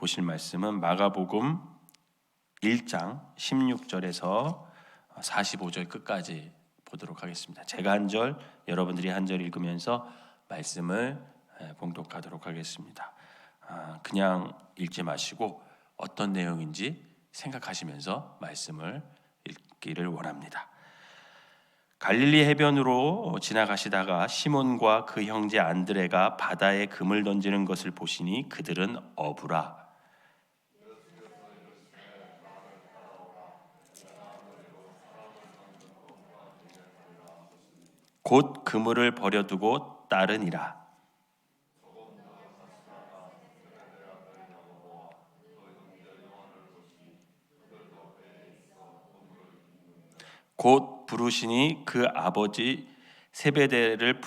보실 말씀은 마가복음 1장 16절에서 45절 끝까지 보도록 하겠습니다. 제가 한 절, 여러분들이 한 절 읽으면서 말씀을 봉독하도록 하겠습니다. 그냥 읽지 마시고 어떤 내용인지 생각하시면서 말씀을 읽기를 원합니다. 갈릴리 해변으로 지나가시다가 시몬과 그 형제 안드레가 바다에 금을 던지는 것을 보시니 그들은 어부라. 곧 그물을 버려두고 따르니라. 곧 부르시니 그 아버지 세베대를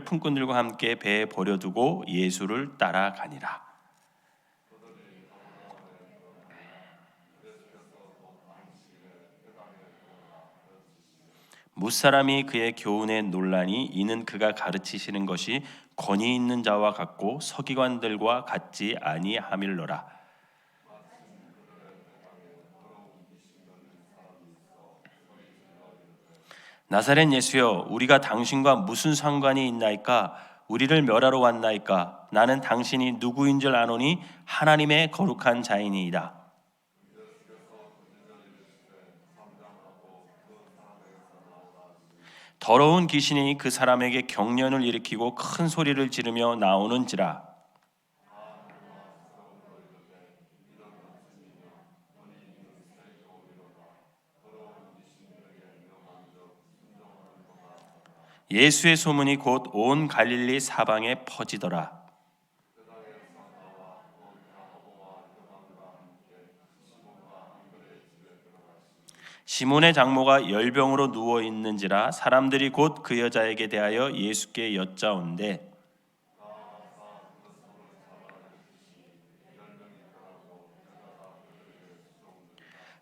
품꾼들과 함께 배에 버려두고 예수를 따라가니라. 무사람이 그의 교훈에 논라니 이는 그가 가르치시는 것이 권위 있는 자와 같고 서기관들과 같지 아니함일러라. 나사렛 예수여, 우리가 당신과 무슨 상관이 있나이까? 우리를 멸하러 왔나이까? 나는 당신이 누구인 줄 아노니 하나님의 거룩한 자이니이다. 더러운 귀신이 그 사람에게 경련을 일으키고 큰 소리를 지르며 나오는지라. 예수의 소문이 곧 온 갈릴리 사방에 퍼지더라. 시몬의 장모가 열병으로 누워 있는지라 사람들이 곧 그 여자에게 대하여 예수께 여짜온대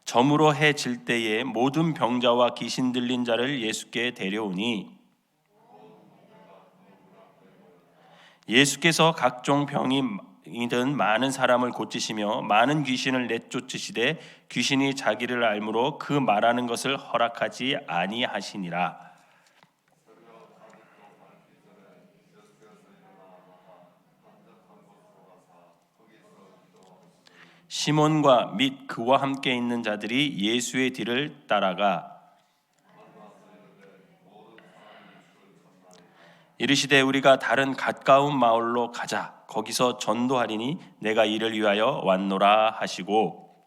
저물어 해 질 때에 모든 병자와 귀신 들린 자를 예수께 데려오니 예수께서 각종 병이든 많은 사람을 고치시며 많은 귀신을 내쫓으시되 귀신이 자기를 알므로 그 말하는 것을 허락하지 아니하시니라. 시몬과 및 그와 함께 있는 자들이 예수의 뒤를 따라가 이르시되 우리가 다른 가까운 마을로 가자. 거기서 전도하리니 내가 이를 위하여 왔노라 하시고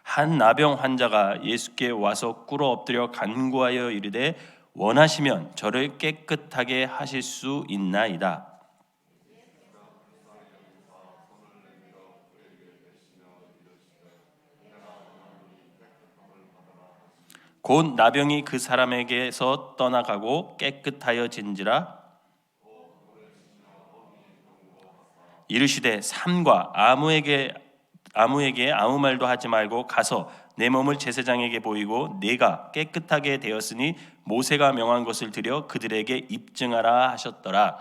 한 나병 환자가 예수께 와서 꿇어 엎드려 간구하여 이르되 원하시면 저를 깨끗하게 하실 수 있나이다. 곧 나병이 그 사람에게서 떠나가고 깨끗하여진지라. 이르시되 삼가 아무에게 아무 말도 하지 말고 가서 내 몸을 제사장에게 보이고 네가 깨끗하게 되었으니 모세가 명한 것을 드려 그들에게 입증하라 하셨더라.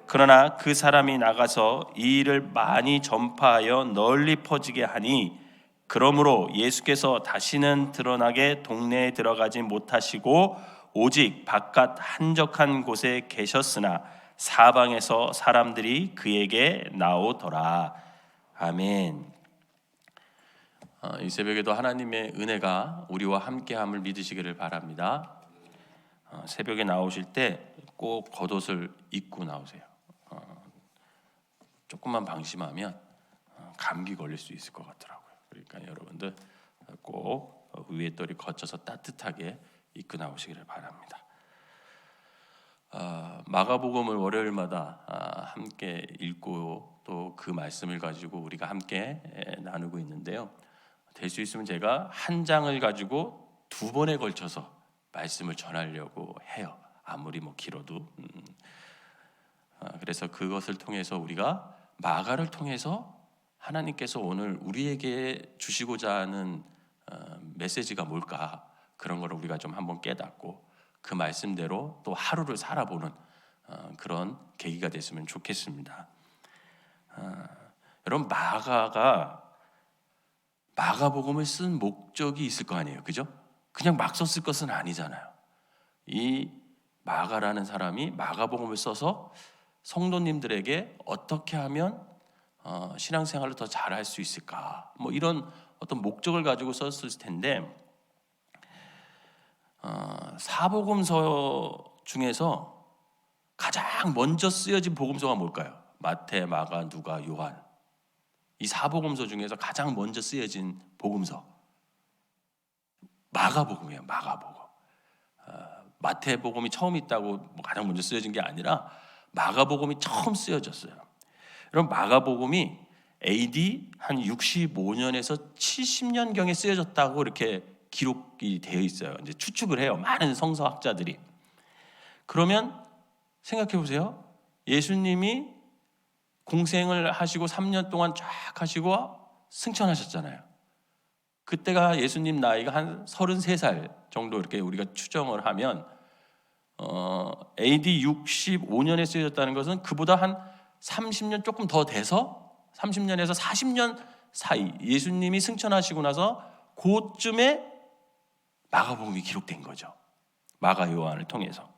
그러나 그 사람이 나가서 이 일을 많이 전파하여 널리 퍼지게 하니 그러므로 예수께서 다시는 드러나게 동네에 들어가지 못하시고 오직 바깥 한적한 곳에 계셨으나 사방에서 사람들이 그에게 나오더라. 아멘. 이 새벽에도 하나님의 은혜가 우리와 함께함을 믿으시기를 바랍니다. 새벽에 나오실 때 꼭 겉옷을 입고 나오세요. 조금만 방심하면 감기 걸릴 수 있을 것 같더라고요. 그러니까 여러분들 꼭 위에 떨이 거쳐서 따뜻하게 입고 나오시기를 바랍니다. 마가복음을 월요일마다 함께 읽고 또 그 말씀을 가지고 우리가 함께 나누고 있는데요. 될 수 있으면 제가 한 장을 가지고 두 번에 걸쳐서 말씀을 전하려고 해요. 아무리 길어도. 그래서 그것을 통해서 우리가 마가를 통해서 하나님께서 오늘 우리에게 주시고자 하는 메시지가 뭘까? 그런 걸 우리가 좀 한번 깨닫고 그 말씀대로 또 하루를 살아보는 그런 계기가 됐으면 좋겠습니다. 여러분, 마가복음을 쓴 목적이 있을 거 아니에요, 그죠? 그냥 막 썼을 것은 아니잖아요. 이 마가라는 사람이 마가복음을 써서 성도님들에게 어떻게 하면 신앙생활을 더 잘할 수 있을까, 뭐 이런 어떤 목적을 가지고 썼을 텐데, 사복음서 중에서 가장 먼저 쓰여진 복음서가 뭘까요? 마태, 마가, 누가, 요한. 이 사복음서 중에서 가장 먼저 쓰여진 복음서 마가복음이에요. 마가복음. 마태복음이 처음 있다고 가장 먼저 쓰여진 게 아니라 마가복음이 처음 쓰여졌어요. 여러분, 마가복음이 AD 한 65년에서 70년경에 쓰여졌다고 이렇게 기록이 되어 있어요. 이제 추측을 해요. 많은 성서학자들이. 그러면 생각해 보세요. 예수님이 공생을 하시고 3년 동안 쫙 하시고 승천하셨잖아요. 그때가 예수님 나이가 한 33살 정도 이렇게 우리가 추정을 하면 AD 65년에 쓰여졌다는 것은 그보다 한 30년 조금 더 돼서 30년에서 40년 사이 예수님이 승천하시고 나서 그쯤에 마가복음이 기록된 거죠. 마가 요한을 통해서.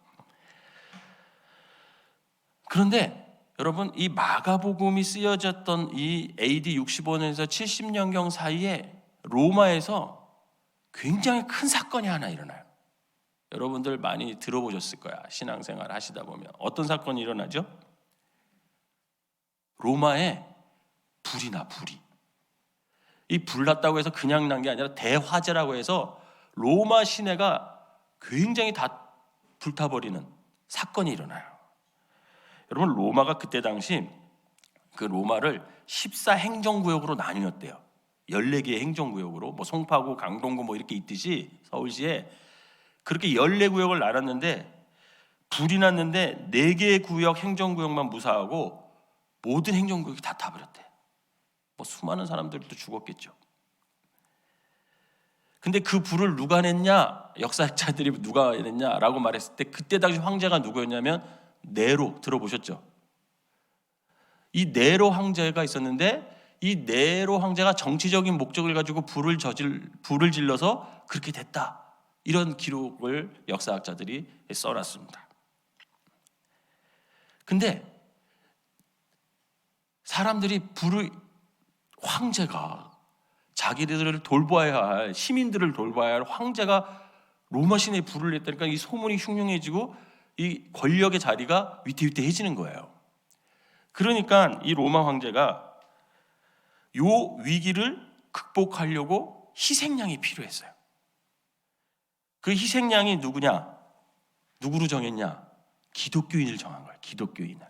그런데 여러분, 이 마가복음이 쓰여졌던 이 AD 65년에서 70년경 사이에 로마에서 굉장히 큰 사건이 하나 일어나요. 여러분들 많이 들어보셨을 거야. 신앙생활 하시다 보면. 어떤 사건이 일어나죠? 로마에 불이 나, 불이. 이 불 났다고 해서 그냥 난 게 아니라 대화재라고 해서 로마 시내가 굉장히 다 불타버리는 사건이 일어나요. 여러분, 로마가 그때 당시 그 로마를 14행정구역으로 나뉘었대요. 14개의 행정구역으로, 뭐 송파구, 강동구 뭐 이렇게 있듯이 서울시에 그렇게 14구역을 나눴는데 불이 났는데 4개의 구역, 행정구역만 무사하고 모든 행정구역이 다 타버렸대. 뭐 수많은 사람들도 죽었겠죠. 근데 그 불을 누가 냈냐? 역사학자들이 누가 냈냐라고 말했을 때 그때 당시 황제가 누구였냐면 네로. 들어보셨죠? 이 네로 황제가 있었는데 이 네로 황제가 정치적인 목적을 가지고 불을 질러서 그렇게 됐다. 이런 기록을 역사학자들이 써놨습니다. 근데 사람들이 황제가 자기들을 돌봐야 할, 시민들을 돌봐야 할 황제가 로마 시내에 불을 냈다니까 이 소문이 흉흉해지고 이 권력의 자리가 위태위태해지는 거예요. 그러니까 이 로마 황제가 요 위기를 극복하려고 희생양이 필요했어요. 그 희생양이 누구냐? 누구로 정했냐? 기독교인을 정한 거예요. 기독교인을.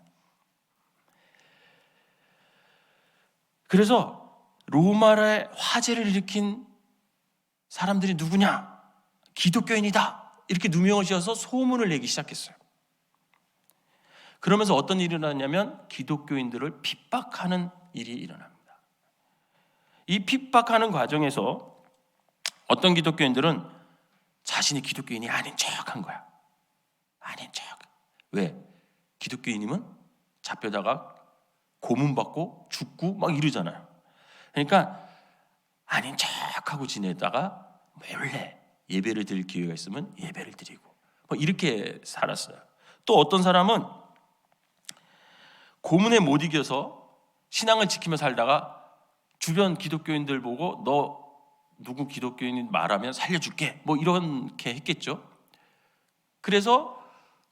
그래서 로마의 화재를 일으킨 사람들이 누구냐? 기독교인이다. 이렇게 누명을 씌워서 소문을 내기 시작했어요. 그러면서 어떤 일이 일어났냐면 기독교인들을 핍박하는 일이 일어납니다. 이 핍박하는 과정에서 어떤 기독교인들은 자신이 기독교인이 아닌 척한 거야. 아닌 척. 왜? 기독교인이면 잡혀다가 고문받고 죽고 막 이러잖아요. 그러니까 아닌 척하고 지내다가 원래 예배를 드릴 기회가 있으면 예배를 드리고 뭐 이렇게 살았어요. 또 어떤 사람은 고문에 못 이겨서 신앙을 지키며 살다가 주변 기독교인들 보고 너 누구 기독교인 말하면 살려줄게 뭐 이렇게 했겠죠. 그래서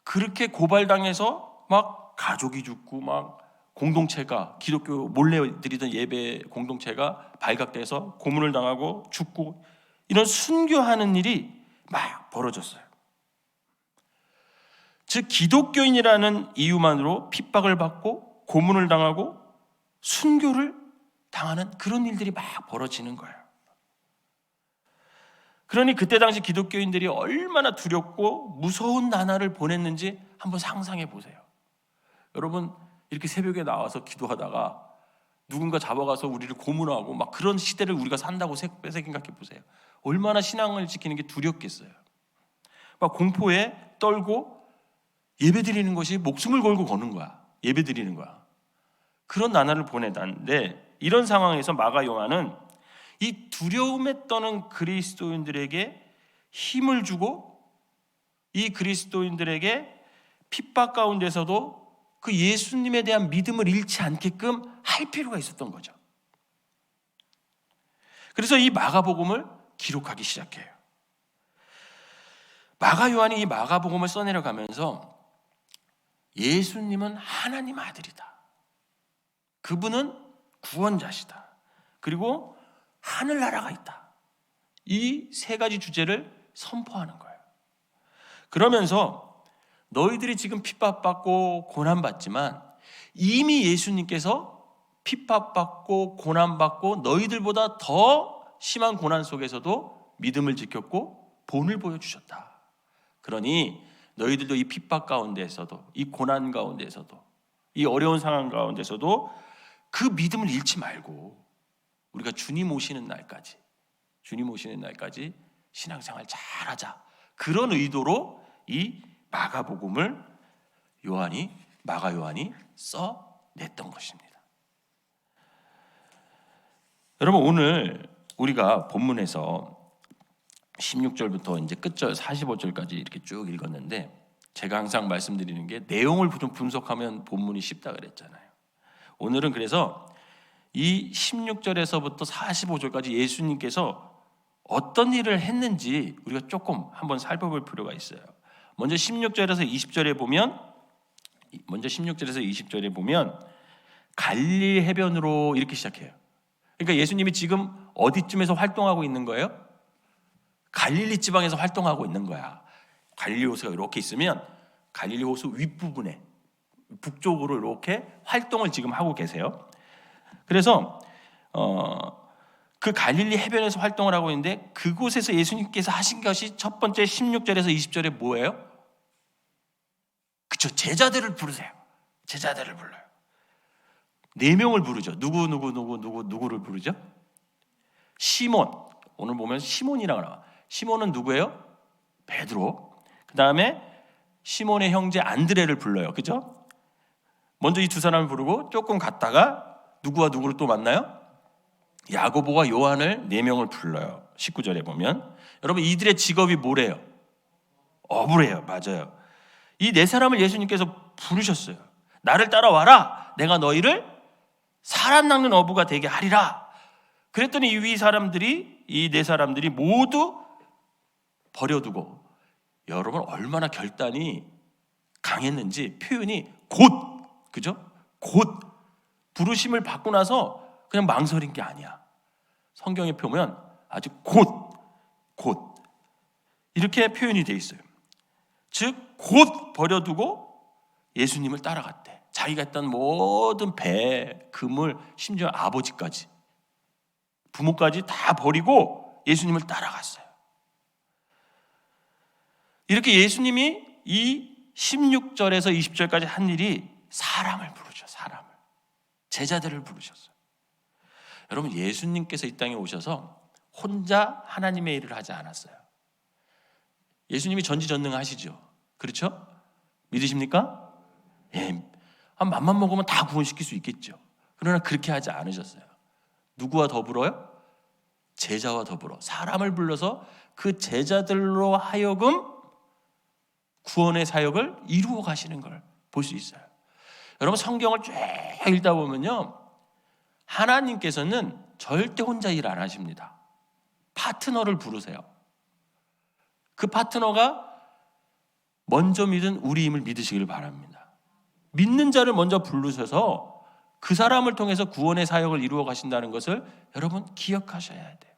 그렇게 고발당해서 막 가족이 죽고 막 공동체가 기독교 몰래 드리던 예배 공동체가 발각돼서 고문을 당하고 죽고 이런 순교하는 일이 막 벌어졌어요. 즉 기독교인이라는 이유만으로 핍박을 받고 고문을 당하고 순교를 당하는 그런 일들이 막 벌어지는 거예요. 그러니 그때 당시 기독교인들이 얼마나 두렵고 무서운 나날을 보냈는지 한번 상상해 보세요. 여러분 이렇게 새벽에 나와서 기도하다가 누군가 잡아가서 우리를 고문하고 막 그런 시대를 우리가 산다고 생각해 보세요. 얼마나 신앙을 지키는 게 두렵겠어요. 막 공포에 떨고 예배드리는 것이 목숨을 걸고 거는 거야. 예배드리는 거야. 그런 나날을 보내다는데, 이런 상황에서 마가 요한은 이 두려움에 떠는 그리스도인들에게 힘을 주고 이 그리스도인들에게 핍박 가운데서도 그 예수님에 대한 믿음을 잃지 않게끔 할 필요가 있었던 거죠. 그래서 이 마가복음을 기록하기 시작해요. 마가 요한이 이 마가복음을 써내려가면서 예수님은 하나님 아들이다. 그분은 구원자시다. 그리고 하늘나라가 있다. 이 세 가지 주제를 선포하는 거예요. 그러면서 너희들이 지금 핍박받고 고난받지만 이미 예수님께서 핍박받고 고난받고 너희들보다 더 심한 고난 속에서도 믿음을 지켰고 본을 보여주셨다. 그러니 너희들도 이 핍박 가운데에서도, 이 고난 가운데에서도, 이 어려운 상황 가운데서도 그 믿음을 잃지 말고 우리가 주님 오시는 날까지 신앙생활 잘하자. 그런 의도로 이 마가복음을 마가 요한이 써냈던 것입니다. 여러분, 오늘 우리가 본문에서 16절부터 이제 끝절 45절까지 이렇게 쭉 읽었는데, 제가 항상 말씀드리는 게 내용을 좀 분석하면 본문이 쉽다 그랬잖아요. 오늘은 그래서 이 16절에서부터 45절까지 예수님께서 어떤 일을 했는지 우리가 조금 한번 살펴볼 필요가 있어요. 먼저 16절에서 20절에 보면 갈릴리 해변으로 이렇게 시작해요. 그러니까 예수님이 지금 어디쯤에서 활동하고 있는 거예요? 갈릴리 지방에서 활동하고 있는 거야. 갈릴리 호수가 이렇게 있으면 갈릴리 호수 윗부분에 북쪽으로 이렇게 활동을 지금 하고 계세요. 그래서 그 갈릴리 해변에서 활동을 하고 있는데, 그곳에서 예수님께서 하신 것이 첫 번째 16절에서 20절에 뭐예요? 그렇죠. 제자들을 부르세요. 제자들을 불러요. 4명을 부르죠. 누구를 부르죠? 시몬. 오늘 보면 시몬이라고 나와. 시몬은 누구예요? 베드로. 그 다음에 시몬의 형제 안드레를 불러요. 그죠? 먼저 이 두 사람을 부르고 조금 갔다가 누구와 누구를 또 만나요? 야고보와 요한을 4명을 불러요. 19절에 보면. 여러분, 이들의 직업이 뭐래요? 어부래요. 맞아요. 이 4사람을 예수님께서 부르셨어요. 나를 따라와라. 내가 너희를 사람 낚는 어부가 되게 하리라. 그랬더니 이 4사람들이 모두 버려두고, 여러분 얼마나 결단이 강했는지 표현이 곧, 그죠? 곧 부르심을 받고 나서 그냥 망설인 게 아니야. 성경에 보면 아주 곧 이렇게 표현이 돼 있어요. 즉 곧 버려두고 예수님을 따라갔대. 자기가 했던 모든 배, 그물, 심지어 아버지까지, 부모까지 다 버리고 예수님을 따라갔어요. 이렇게 예수님이 이 16절에서 20절까지 한 일이 사람을 부르죠. 사람을. 제자들을 부르셨어요. 여러분, 예수님께서 이 땅에 오셔서 혼자 하나님의 일을 하지 않았어요. 예수님이 전지전능하시죠. 그렇죠? 믿으십니까? 예. 맘만 먹으면 다 구원시킬 수 있겠죠. 그러나 그렇게 하지 않으셨어요. 누구와 더불어요? 제자와 더불어 사람을 불러서 그 제자들로 하여금 구원의 사역을 이루어 가시는 걸 볼 수 있어요. 여러분, 성경을 쭉 읽다 보면요, 하나님께서는 절대 혼자 일 안 하십니다. 파트너를 부르세요. 그 파트너가 먼저 믿은 우리임을 믿으시길 바랍니다. 믿는 자를 먼저 부르셔서 그 사람을 통해서 구원의 사역을 이루어 가신다는 것을 여러분 기억하셔야 돼요.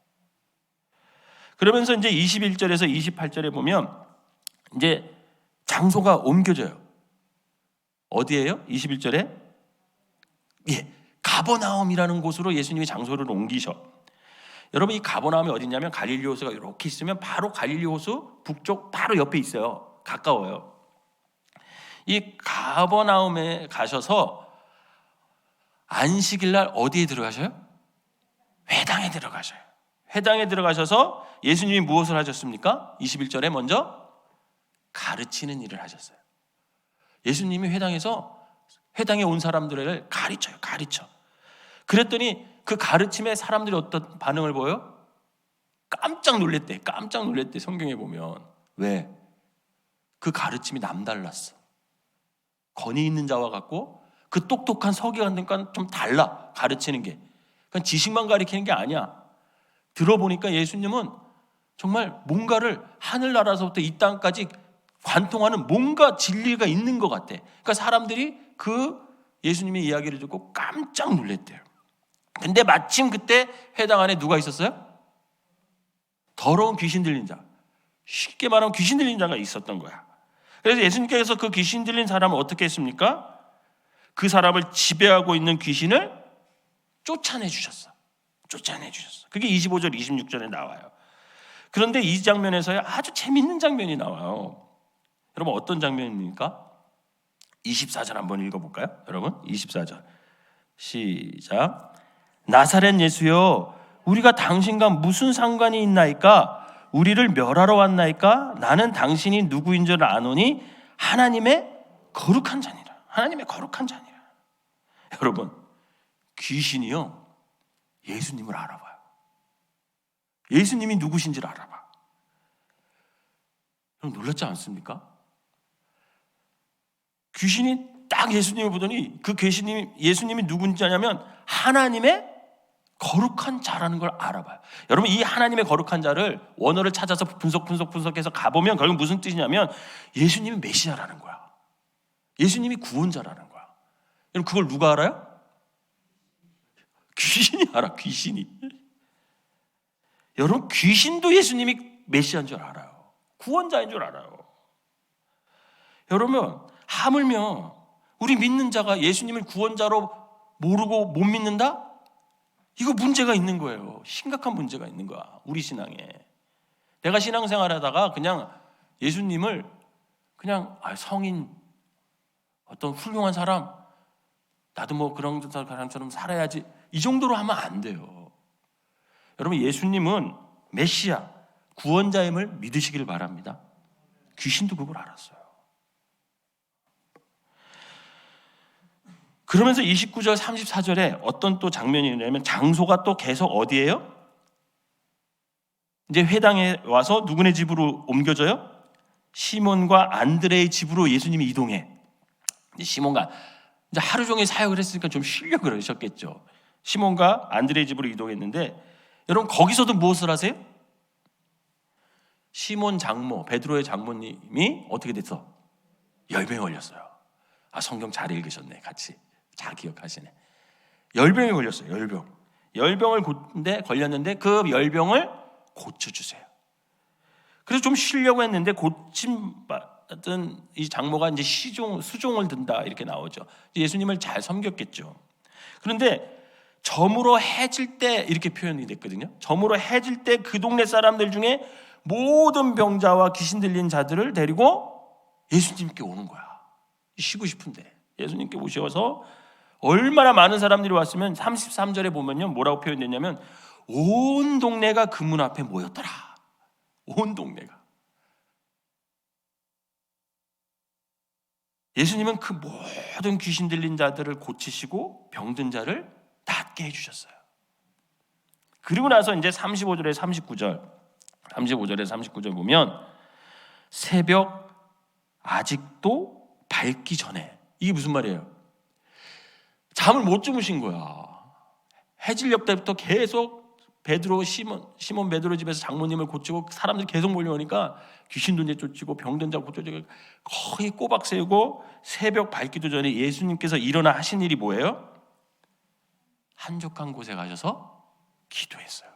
그러면서 이제 21절에서 28절에 보면 이제 장소가 옮겨져요. 어디예요? 21절에 가버나움이라는 곳으로 예수님이 장소를 옮기셔. 여러분, 이 가버나움이 어디냐면 갈릴리 호수가 이렇게 있으면 바로 갈릴리 호수 북쪽 바로 옆에 있어요. 가까워요. 이 가버나움에 가셔서 안식일 날 어디에 들어가셔요? 회당에 들어가셔요. 회당에 들어가셔서 예수님이 무엇을 하셨습니까? 21절에 먼저 가르치는 일을 하셨어요. 예수님이 회당에 온 사람들을 가르쳐. 그랬더니 그 가르침에 사람들이 어떤 반응을 보여요? 깜짝 놀랬대. 성경에 보면. 왜? 그 가르침이 남달랐어. 권위 있는 자와 같고 그 똑똑한 서기관들과 좀 달라. 가르치는 게. 그냥 지식만 가르치는 게 아니야. 들어보니까 예수님은 정말 뭔가를 하늘나라서부터 이 땅까지 관통하는 뭔가 진리가 있는 것 같아. 그러니까 사람들이 그 예수님의 이야기를 듣고 깜짝 놀랐대요. 근데 마침 그때 회당 안에 누가 있었어요? 더러운 귀신 들린 자. 쉽게 말하면 귀신 들린 자가 있었던 거야. 그래서 예수님께서 그 귀신 들린 사람을 어떻게 했습니까? 그 사람을 지배하고 있는 귀신을 쫓아내 주셨어. 그게 25절, 26절에 나와요. 그런데 이 장면에서요, 아주 재밌는 장면이 나와요. 여러분, 어떤 장면입니까? 24절 한번 읽어볼까요? 여러분, 24절 시작. 나사렛 예수여, 우리가 당신과 무슨 상관이 있나이까? 우리를 멸하러 왔나이까? 나는 당신이 누구인 줄 아노니 하나님의 거룩한 자니라. 여러분, 귀신이요, 예수님을 알아봐요. 예수님이 누구신지를 알아봐. 여러분, 놀랐지 않습니까? 귀신이 딱 예수님을 보더니 그 예수님이 누군지 아냐면 하나님의 거룩한 자라는 걸 알아봐요. 여러분, 이 하나님의 거룩한 자를 원어를 찾아서 분석해서 가보면 결국 무슨 뜻이냐면 예수님이 메시아라는 거야. 예수님이 구원자라는 거야. 여러분, 그걸 누가 알아요? 귀신이 알아. 귀신이. 여러분, 귀신도 예수님이 메시아인 줄 알아요. 구원자인 줄 알아요. 여러분, 하물며 우리 믿는 자가 예수님을 구원자로 모르고 못 믿는다? 이거 문제가 있는 거예요. 심각한 문제가 있는 거야, 우리 신앙에. 내가 신앙생활 하다가 그냥 예수님을 그냥 성인, 어떤 훌륭한 사람, 나도 뭐 그런 사람처럼 살아야지, 이 정도로 하면 안 돼요. 여러분, 예수님은 메시아, 구원자임을 믿으시길 바랍니다. 귀신도 그걸 알았어요. 그러면서 29절 34절에 어떤 또 장면이 있냐면 장소가 또 계속 어디예요? 이제 회당에 와서 누구네 집으로 옮겨져요? 시몬과 안드레의 집으로 예수님이 이동해. 시몬과 이제 하루 종일 사역을 했으니까 좀 쉬려고 그러셨겠죠. 시몬과 안드레의 집으로 이동했는데, 여러분, 거기서도 무엇을 하세요? 시몬 장모, 베드로의 장모님이 어떻게 됐어? 열병에 걸렸어요. 성경 잘 읽으셨네. 같이 잘 기억하시네. 열병에 걸렸어요. 열병을 걸렸는데 그 열병을 고쳐주세요. 그래서 좀 쉬려고 했는데 고침받은 이 장모가 이제 수종을 든다 이렇게 나오죠. 예수님을 잘 섬겼겠죠. 그런데 저물어 해질 때 이렇게 표현이 됐거든요. 저물어 해질 때 그 동네 사람들 중에 모든 병자와 귀신 들린 자들을 데리고 예수님께 오는 거야. 쉬고 싶은데 예수님께 오셔서 얼마나 많은 사람들이 왔으면 33절에 보면요, 뭐라고 표현됐냐면 온 동네가 그 문 앞에 모였더라. 온 동네가. 예수님은 그 모든 귀신 들린 자들을 고치시고 병든 자를 낫게 해주셨어요. 그리고 나서 이제 35절에 39절 보면 새벽 아직도 밝기 전에, 이게 무슨 말이에요? 잠을 못 주무신 거야. 해질녘 때부터 계속 시몬 베드로 집에서 장모님을 고치고 사람들이 계속 몰려오니까 귀신도 이제 쫓고 병든 자 고쳐지고 거의 꼬박 세우고 새벽 밝기도 전에 예수님께서 일어나 하신 일이 뭐예요? 한적한 곳에 가셔서 기도했어요.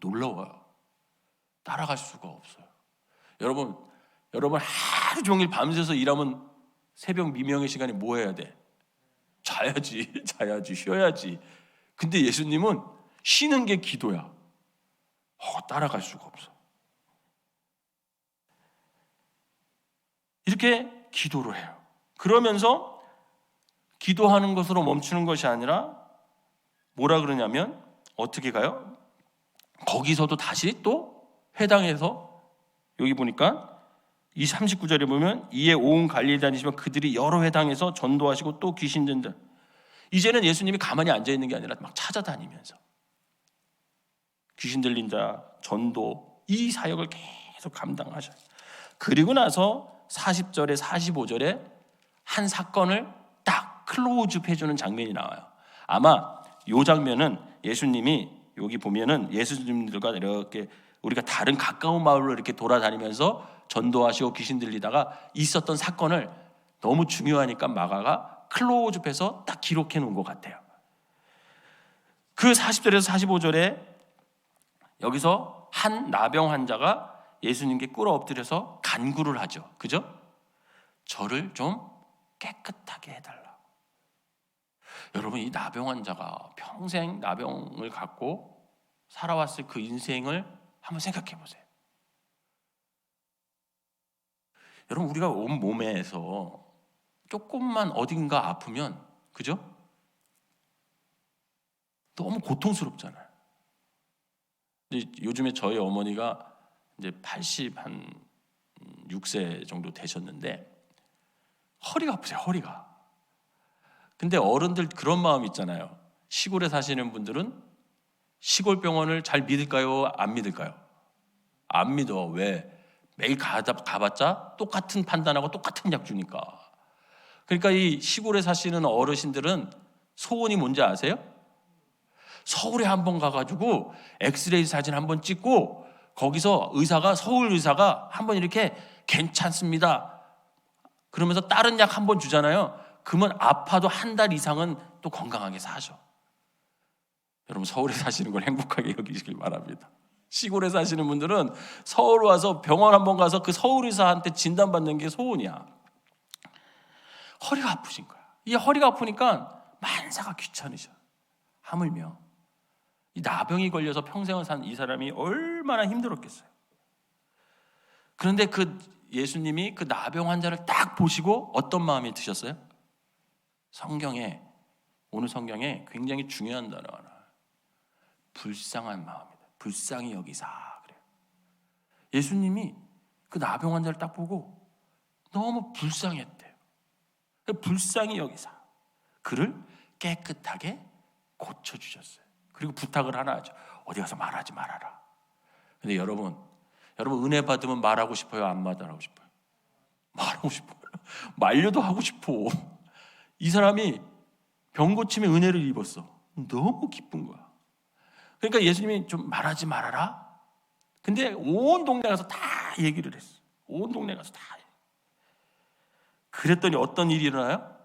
놀라워요. 따라갈 수가 없어요. 여러분 하루 종일 밤새서 일하면 새벽 미명의 시간에 뭐 해야 돼? 자야지, 쉬어야지. 근데 예수님은 쉬는 게 기도야. 따라갈 수가 없어. 이렇게 기도를 해요. 그러면서 기도하는 것으로 멈추는 것이 아니라 뭐라 그러냐면 어떻게 가요? 거기서도 다시 또 회당에서 여기 보니까 이 39절에 보면 이에 온 갈릴리 다니시며 그들이 여러 회당에서 전도하시고 또 귀신 든 자. 이제는 예수님이 가만히 앉아 있는 게 아니라 막 찾아다니면서 귀신 들린 자 전도 이 사역을 계속 감당하셔요. 그리고 나서 40절에 45절에 한 사건을 딱 클로즈업 해주는 장면이 나와요. 아마 이 장면은 예수님이 여기 보면은 예수님들과 이렇게 우리가 다른 가까운 마을로 이렇게 돌아다니면서 전도하시고 귀신 들리다가 있었던 사건을 너무 중요하니까 마가가 클로즈업해서 딱 기록해 놓은 것 같아요. 그 40절에서 45절에 여기서 한 나병 환자가 예수님께 꿇어 엎드려서 간구를 하죠. 그죠? 저를 좀 깨끗하게 해달라. 여러분, 이 나병 환자가 평생 나병을 갖고 살아왔을 그 인생을 한번 생각해 보세요. 여러분, 우리가 온 몸에서 조금만 어딘가 아프면, 그죠? 너무 고통스럽잖아요. 요즘에 저희 어머니가 이제 86세 정도 되셨는데 허리가 아프세요, 허리가. 근데 어른들 그런 마음 있잖아요. 시골에 사시는 분들은 시골 병원을 잘 믿을까요? 안 믿을까요? 안 믿어. 왜? 매일 가봤자 똑같은 판단하고 똑같은 약 주니까. 그러니까 이 시골에 사시는 어르신들은 소원이 뭔지 아세요? 서울에 한번 가가지고 엑스레이 사진 한번 찍고 거기서 서울 의사가 한번 이렇게 괜찮습니다 그러면서 다른 약 한번 주잖아요. 그러면 아파도 한 달 이상은 또 건강하게 사죠. 여러분, 서울에 사시는 걸 행복하게 여기시길 바랍니다. 시골에 사시는 분들은 서울 와서 병원 한번 가서 그 서울 의사한테 진단받는 게 소원이야. 허리가 아프신 거야. 이 허리가 아프니까 만사가 귀찮으셔. 하물며 이 나병이 걸려서 평생을 산 이 사람이 얼마나 힘들었겠어요. 그런데 그 예수님이 그 나병 환자를 딱 보시고 어떤 마음이 드셨어요? 오늘 성경에 굉장히 중요한 단어가 나와요. 불쌍한 마음이다. 불쌍히 여기사 그래요. 예수님이 그 나병 환자를 딱 보고 너무 불쌍했대요. 불쌍히 여기사 그를 깨끗하게 고쳐주셨어요. 그리고 부탁을 하나 하죠. 어디 가서 말하지 말아라. 근데 여러분 은혜 받으면 말하고 싶어요? 안 말하고 싶어요? 말하고 싶어요. 말려도 하고 싶어. 이 사람이 병 고침에 은혜를 입었어. 너무 기쁜 거야. 그러니까 예수님이 좀 말하지 말아라. 근데 온 동네 가서 다 얘기를 했어. 온 동네 가서 다. 그랬더니 어떤 일이 일어나요?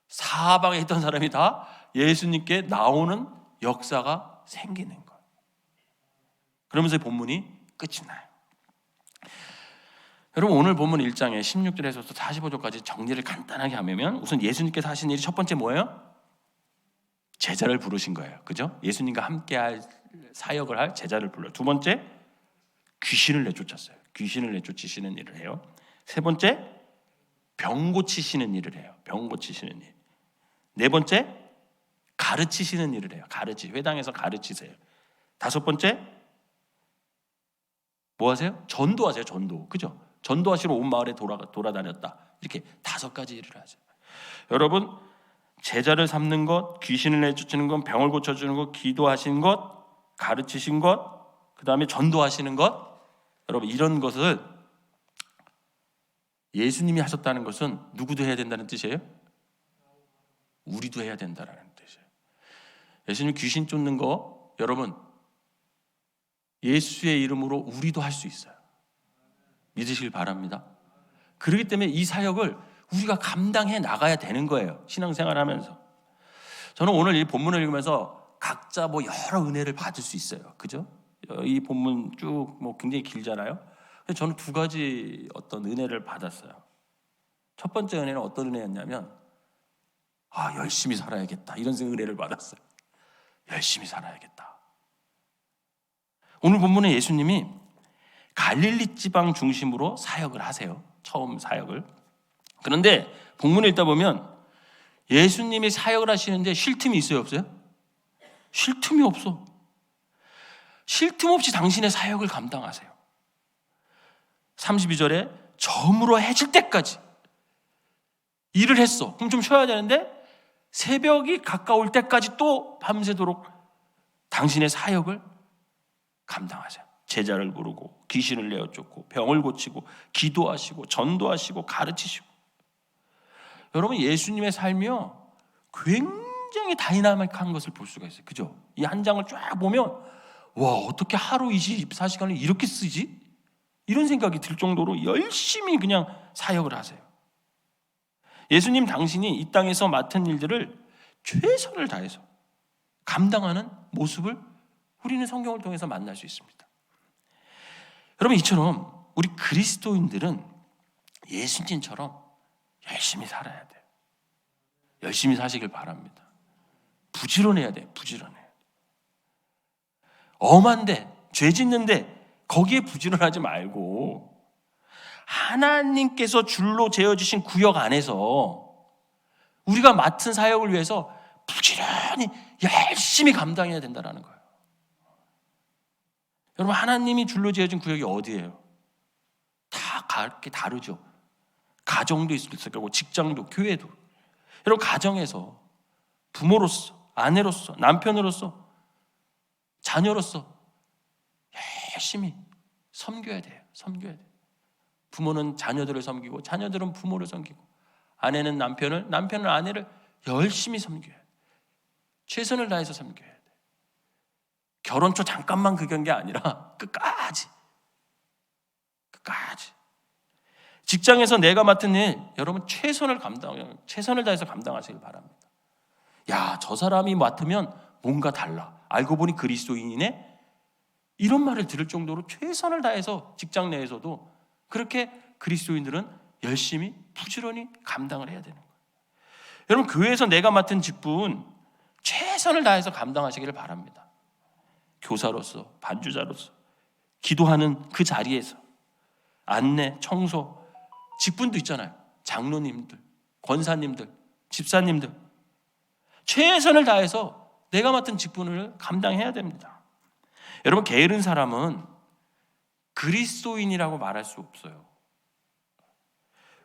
사방에 있던 사람이 다 예수님께 나오는 역사가 생기는 거예요. 그러면서 본문이 끝이 나요. 여러분, 오늘 본문 1장에 16절에서 45절까지 정리를 간단하게 하면 우선 예수님께서 하신 일이 첫 번째 뭐예요? 제자를 부르신 거예요. 그죠? 예수님과 함께 할 사역을 할 제자를 불러요. 두 번째, 귀신을 내쫓았어요. 귀신을 내쫓으시는 일을 해요. 세 번째, 병 고치시는 일을 해요. 병 고치시는 일. 네 번째, 가르치시는 일을 해요. 회당에서 가르치세요. 다섯 번째, 뭐 하세요? 전도하세요. 전도. 그죠? 전도하시러 온 마을에 돌아다녔다. 이렇게 5가지 일을 하죠. 여러분, 제자를 삼는 것, 귀신을 내쫓는 것, 병을 고쳐주는 것, 기도하신 것, 가르치신 것, 그 다음에 전도하시는 것. 여러분, 이런 것을 예수님이 하셨다는 것은 누구도 해야 된다는 뜻이에요? 우리도 해야 된다는 뜻이에요. 예수님 귀신 쫓는 거, 여러분, 예수의 이름으로 우리도 할 수 있어요. 믿으시길 바랍니다. 그렇기 때문에 이 사역을 우리가 감당해 나가야 되는 거예요. 신앙생활 하면서. 저는 오늘 이 본문을 읽으면서 각자 여러 은혜를 받을 수 있어요. 그죠? 이 본문 쭉 굉장히 길잖아요. 근데 저는 2가지 어떤 은혜를 받았어요. 첫 번째 은혜는 어떤 은혜였냐면, 열심히 살아야겠다. 이런 은혜를 받았어요. 열심히 살아야겠다. 오늘 본문에 예수님이 갈릴리 지방 중심으로 사역을 하세요. 처음 사역을. 그런데 본문을 읽다 보면 예수님이 사역을 하시는데 쉴 틈이 있어요, 없어요? 쉴 틈이 없어. 쉴 틈 없이 당신의 사역을 감당하세요. 32절에 저물어 해질 때까지 일을 했어. 그럼 좀 쉬어야 되는데 새벽이 가까울 때까지 또 밤새도록 당신의 사역을 감당하세요. 제자를 부르고 귀신을 내어쫓고 병을 고치고 기도하시고 전도하시고 가르치시고. 여러분, 예수님의 삶이요 굉장히 다이나믹한 것을 볼 수가 있어요. 그죠? 이 한 장을 쫙 보면 와, 어떻게 하루 24시간을 이렇게 쓰지? 이런 생각이 들 정도로 열심히 그냥 사역을 하세요. 예수님 당신이 이 땅에서 맡은 일들을 최선을 다해서 감당하는 모습을 우리는 성경을 통해서 만날 수 있습니다. 여러분, 이처럼 우리 그리스도인들은 예수님처럼 열심히 살아야 돼요. 열심히 사시길 바랍니다. 부지런해야 돼요. 부지런해야 돼요. 엄한데, 죄 짓는데 거기에 부지런하지 말고 하나님께서 줄로 재어주신 구역 안에서 우리가 맡은 사역을 위해서 부지런히 열심히 감당해야 된다는 거예요. 여러분, 하나님이 줄로 재어진 구역이 어디예요? 다 각기 다르죠. 가정도 있을 거고 직장도, 교회도. 여러분, 가정에서 부모로서, 아내로서, 남편으로서, 자녀로서 열심히 섬겨야 돼요. 섬겨야 돼요. 부모는 자녀들을 섬기고 자녀들은 부모를 섬기고 아내는 남편을, 남편은 아내를 열심히 섬겨야 돼요. 최선을 다해서 섬겨야 돼요. 결혼 초 잠깐만 그런 게 아니라 끝까지. 직장에서 내가 맡은 일, 여러분 최선을 다해서 감당하시길 바랍니다. 야, 저 사람이 맡으면 뭔가 달라. 알고 보니 그리스도인이네? 이런 말을 들을 정도로 최선을 다해서 직장 내에서도 그렇게 그리스도인들은 열심히 부지런히 감당을 해야 되는 거예요. 여러분, 교회에서 내가 맡은 직분 최선을 다해서 감당하시기를 바랍니다. 교사로서, 반주자로서, 기도하는 그 자리에서 안내, 청소, 직분도 있잖아요. 장로님들, 권사님들, 집사님들 최선을 다해서 내가 맡은 직분을 감당해야 됩니다. 여러분, 게으른 사람은 그리스도인이라고 말할 수 없어요.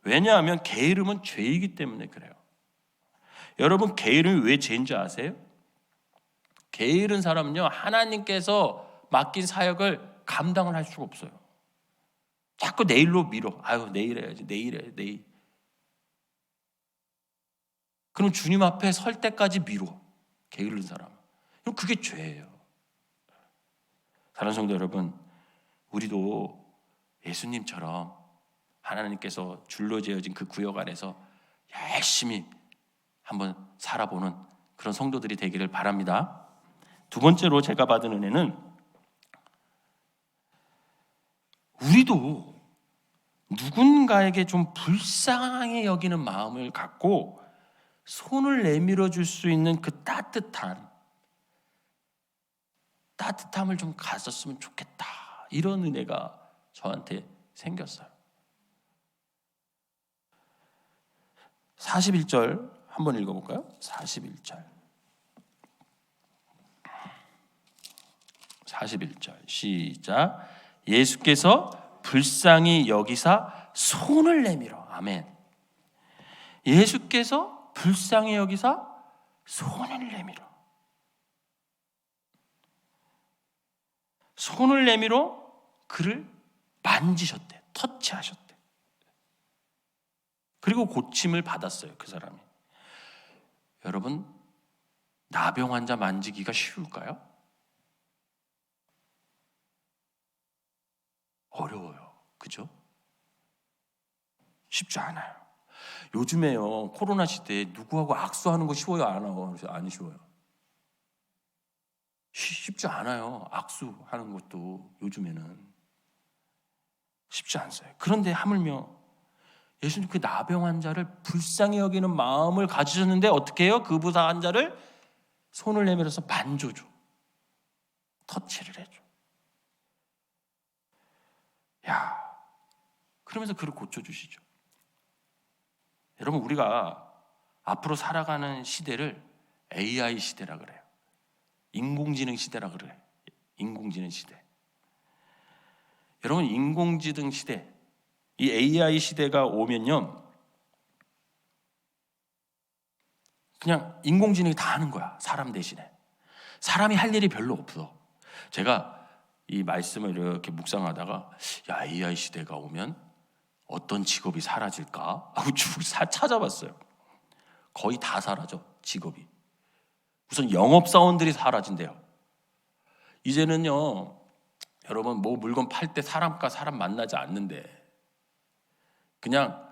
왜냐하면 게으름은 죄이기 때문에 그래요. 여러분, 게으름이 왜 죄인 줄 아세요? 게으른 사람은요, 하나님께서 맡긴 사역을 감당을 할 수가 없어요. 자꾸 내일로 미뤄. 아유, 내일 해야지. 내일. 그럼 주님 앞에 설 때까지 미뤄. 게으른 사람. 그럼 그게 죄예요. 사랑하는 성도 여러분, 우리도 예수님처럼 하나님께서 줄로 재어진 그 구역 안에서 열심히 한번 살아보는 그런 성도들이 되기를 바랍니다. 두 번째로 제가 받은 은혜는 우리도 누군가에게 좀 불쌍하게 여기는 마음을 갖고 손을 내밀어 줄 수 있는 그 따뜻함을 좀 가졌으면 좋겠다. 이런 은혜가 저한테 생겼어요. 41절 한번 읽어볼까요? 41절 시작. 예수께서 불쌍히 여기사 손을 내밀어. 아멘. 예수께서 불쌍히 여기사 손을 내밀어. 손을 내밀어 그를 만지셨대. 터치하셨대. 그리고 고침을 받았어요. 그 사람이. 여러분, 나병 환자 만지기가 쉬울까요? 어려워요. 그죠? 쉽지 않아요. 요즘에요, 코로나 시대에 누구하고 악수하는 거 쉬워요? 안 쉬워요? 쉽지 않아요. 악수하는 것도 요즘에는 쉽지 않아요. 그런데 하물며 예수님 그 나병 환자를 불쌍히 여기는 마음을 가지셨는데 어떻게 해요? 그 부사 환자를 손을 내밀어서 만져줘. 터치를 해줘. 야, 그러면서 그를 고쳐주시죠. 여러분, 우리가 앞으로 살아가는 시대를 AI 시대라 그래요. 인공지능 시대라 그래요. 인공지능 시대. 여러분, 인공지능 시대, 이 AI 시대가 오면요, 그냥 인공지능이 다 하는 거야. 사람 대신에. 사람이 할 일이 별로 없어. 제가 이 말씀을 이렇게 묵상하다가 야, AI 시대가 오면 어떤 직업이 사라질까 하고 쭉 찾아봤어요. 거의 다 사라져, 직업이. 우선 영업사원들이 사라진대요. 이제는요, 여러분, 뭐 물건 팔 때 사람과 사람 만나지 않는데 그냥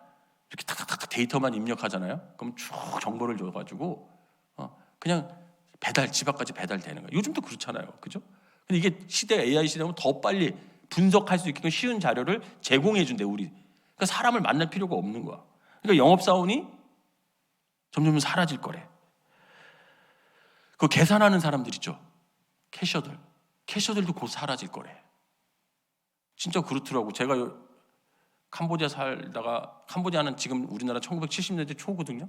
이렇게 탁탁탁 데이터만 입력하잖아요. 그럼 쭉 정보를 줘가지고 그냥 배달, 집 앞까지 배달되는 거예요. 요즘도 그렇잖아요, 그죠? 근데 이게 시대 AI 시대면 더 빨리 분석할 수 있게끔 쉬운 자료를 제공해 준대, 우리. 그러니까 사람을 만날 필요가 없는 거야. 그러니까 영업사원이 점점 사라질 거래. 그 계산하는 사람들 있죠, 캐셔들도 곧 사라질 거래. 진짜 그렇더라고. 제가 캄보디아 살다가, 캄보디아는 지금 우리나라 1970년대 초거든요.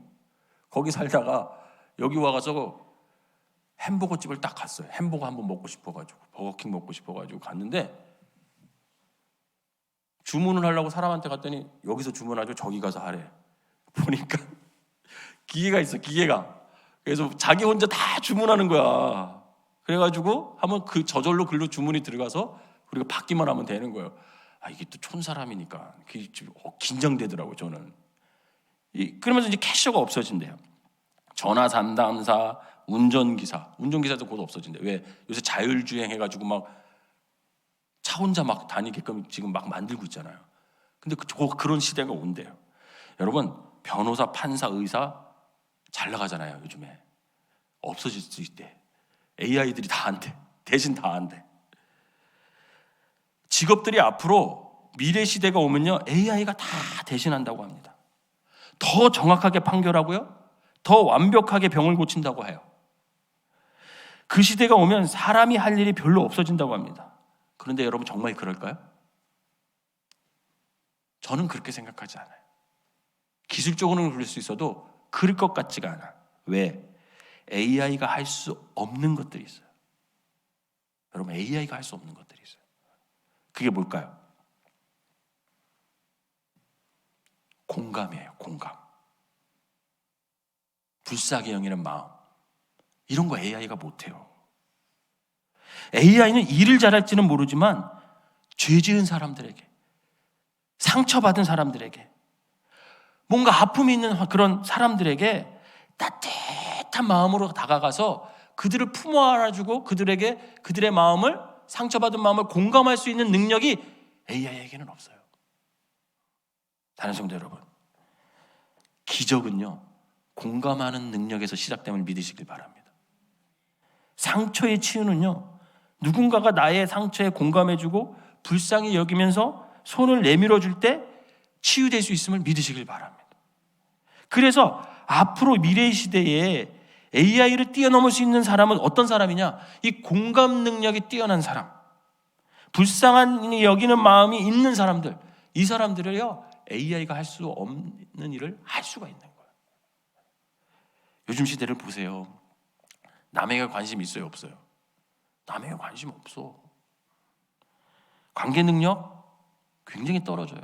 거기 살다가 여기 와가서 햄버거 집을 딱 갔어요. 햄버거 한번 먹고 싶어가지고, 버거킹 먹고 싶어가지고 갔는데, 주문을 하려고 사람한테 갔더니 여기서 주문하죠, 저기 가서 하래. 보니까 기계가 있어, 기계가. 그래서 자기 혼자 다 주문하는 거야. 그래가지고 한번 그 저절로 글로 주문이 들어가서 우리가 받기만 하면 되는 거예요. 이게 또 촌사람이니까 긴장되더라고요, 저는. 그러면서 이제 캐셔가 없어진대요. 전화 상담사, 운전기사도 곧 없어진대. 왜? 요새 자율주행 해가지고 막 차 혼자 막 다니게끔 지금 막 만들고 있잖아요. 근데 그런 시대가 온대요. 여러분, 변호사, 판사, 의사 잘 나가잖아요, 요즘에. 없어질 수 있대. AI들이 다 한대. 대신 다 한대. 직업들이 앞으로 미래 시대가 오면요, AI가 다 대신한다고 합니다. 더 정확하게 판결하고요, 더 완벽하게 병을 고친다고 해요. 그 시대가 오면 사람이 할 일이 별로 없어진다고 합니다. 그런데 여러분, 정말 그럴까요? 저는 그렇게 생각하지 않아요. 기술적으로는 그럴 수 있어도 그럴 것 같지가 않아. 왜? AI가 할 수 없는 것들이 있어요. 여러분, AI가 할 수 없는 것들이 있어요. 그게 뭘까요? 공감이에요, 공감. 불쌍히 여기는 마음. 이런 거 AI가 못해요. AI는 일을 잘할지는 모르지만 죄 지은 사람들에게, 상처받은 사람들에게, 뭔가 아픔이 있는 그런 사람들에게 따뜻한 마음으로 다가가서 그들을 품어 안아주고 그들의 마음을, 상처받은 마음을 공감할 수 있는 능력이 AI에게는 없어요. 다른 성도 여러분, 기적은요, 공감하는 능력에서 시작됨을 믿으시길 바랍니다. 상처의 치유는요, 누군가가 나의 상처에 공감해주고 불쌍히 여기면서 손을 내밀어 줄 때 치유될 수 있음을 믿으시길 바랍니다. 그래서 앞으로 미래 시대에 AI를 뛰어넘을 수 있는 사람은 어떤 사람이냐? 이 공감 능력이 뛰어난 사람, 불쌍한 여기는 마음이 있는 사람들, 이 사람들을요, AI가 할 수 없는 일을 할 수가 있는 거예요. 요즘 시대를 보세요. 남에게 관심 있어요, 없어요? 남에게 관심 없어. 관계 능력 굉장히 떨어져요.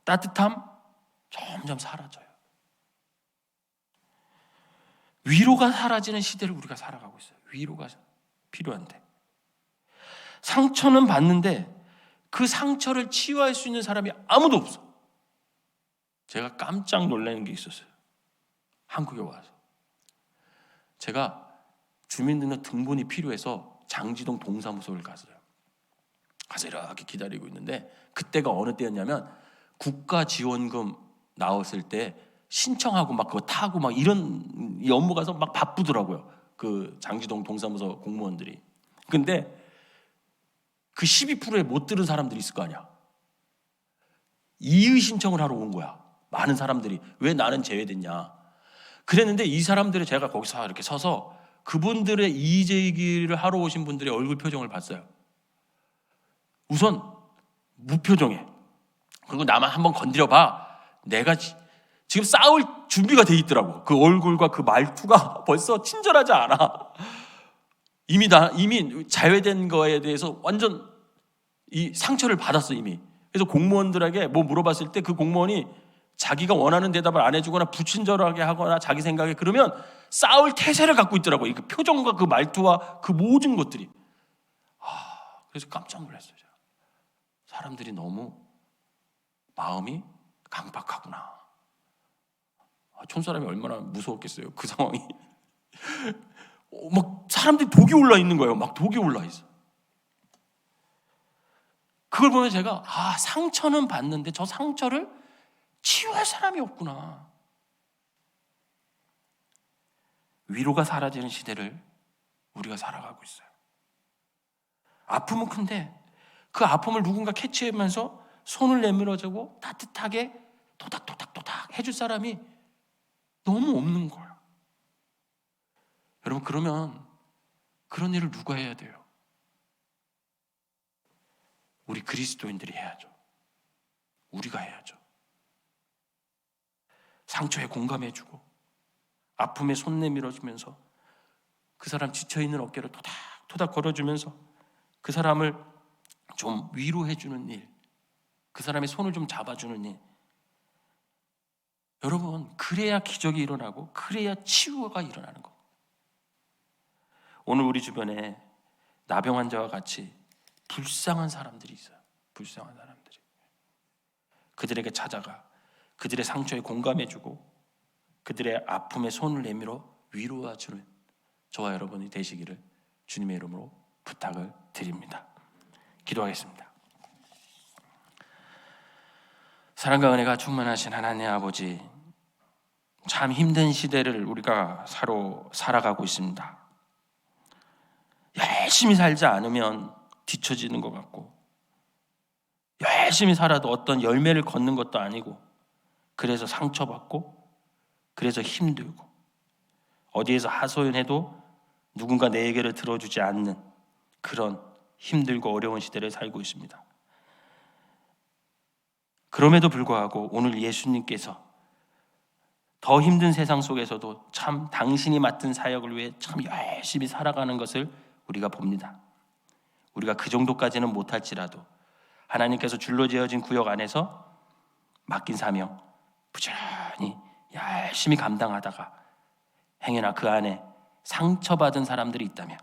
따뜻함 점점 사라져요. 위로가 사라지는 시대를 우리가 살아가고 있어요. 위로가 필요한데, 상처는 받는데 그 상처를 치유할 수 있는 사람이 아무도 없어. 제가 깜짝 놀라는 게 있었어요. 한국에 와서 제가 주민등록 등본이 필요해서 장지동 동사무소를 갔어요. 가서 이렇게 기다리고 있는데, 그때가 어느 때였냐면 국가지원금 나왔을 때 신청하고 막 그거 타고 막 이런 이 업무 가서 막 바쁘더라고요, 그 장지동 동사무소 공무원들이. 근데 그 12%에 못 들은 사람들이 있을 거 아니야. 이의 신청을 하러 온 거야, 많은 사람들이. 왜 나는 제외됐냐. 그랬는데 이 사람들을 제가 거기서 이렇게 서서 그분들의 이의 제기를 하러 오신 분들의 얼굴 표정을 봤어요. 우선 무표정해. 그리고 나만 한번 건드려봐, 내가 지금 싸울 준비가 돼 있더라고. 그 얼굴과 그 말투가 벌써 친절하지 않아. 이미 자회된 거에 대해서 완전 이 상처를 받았어 이미. 그래서 공무원들에게 뭐 물어봤을 때 그 공무원이 자기가 원하는 대답을 안 해주거나 불친절하게 하거나 자기 생각에 그러면 싸울 태세를 갖고 있더라고. 그 표정과 그 말투와 그 모든 것들이. 그래서 깜짝 놀랐어요. 제가. 사람들이 너무 마음이 강박하구나. 촌사람이 얼마나 무서웠겠어요. 그 상황이. 막 사람들이 독이 올라 있는 거예요. 막 독이 올라 있어. 그걸 보면 제가 상처는 받는데 저 상처를 치유할 사람이 없구나. 위로가 사라지는 시대를 우리가 살아가고 있어요. 아픔은 큰데 그 아픔을 누군가 캐치하면서 손을 내밀어주고 따뜻하게 토닥토닥토닥 해줄 사람이 너무 없는 거예요. 여러분, 그러면 그런 일을 누가 해야 돼요? 우리 그리스도인들이 해야죠. 우리가 해야죠. 상처에 공감해주고 아픔에 손 내밀어주면서 그 사람 지쳐있는 어깨를 토닥토닥 걸어주면서 그 사람을 좀 위로해주는 일, 그 사람의 손을 좀 잡아주는 일. 여러분, 그래야 기적이 일어나고 그래야 치유가 일어나는 겁니다. 오늘 우리 주변에 나병 환자와 같이 불쌍한 사람들이 있어요. 불쌍한 사람들이. 그들에게 찾아가 그들의 상처에 공감해주고 그들의 아픔에 손을 내밀어 위로해주는 저와 여러분이 되시기를 주님의 이름으로 부탁을 드립니다. 기도하겠습니다. 사랑과 은혜가 충만하신 하나님 아버지, 참 힘든 시대를 우리가 살아가고 있습니다. 열심히 살지 않으면 뒤처지는 것 같고, 열심히 살아도 어떤 열매를 걷는 것도 아니고, 그래서 상처받고, 그래서 힘들고, 어디에서 하소연해도 누군가 내 얘기를 들어주지 않는 그런 힘들고 어려운 시대를 살고 있습니다. 그럼에도 불구하고 오늘 예수님께서 더 힘든 세상 속에서도 참 당신이 맡은 사역을 위해 참 열심히 살아가는 것을 우리가 봅니다. 우리가 그 정도까지는 못할지라도 하나님께서 줄로 지어진 구역 안에서 맡긴 사명 부지런히 열심히 감당하다가 행여나 그 안에 상처받은 사람들이 있다면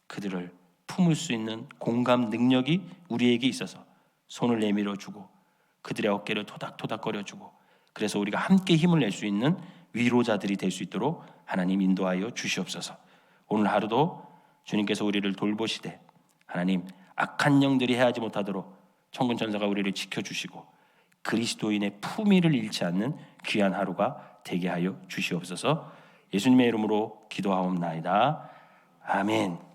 그들을 품을 수 있는 공감 능력이 우리에게 있어서 손을 내밀어주고 그들의 어깨를 토닥토닥거려주고, 그래서 우리가 함께 힘을 낼 수 있는 위로자들이 될 수 있도록 하나님 인도하여 주시옵소서. 오늘 하루도 주님께서 우리를 돌보시되 하나님 악한 영들이 해하지 못하도록 천군 천사가 우리를 지켜주시고 그리스도인의 품위를 잃지 않는 귀한 하루가 되게 하여 주시옵소서. 예수님의 이름으로 기도하옵나이다. 아멘.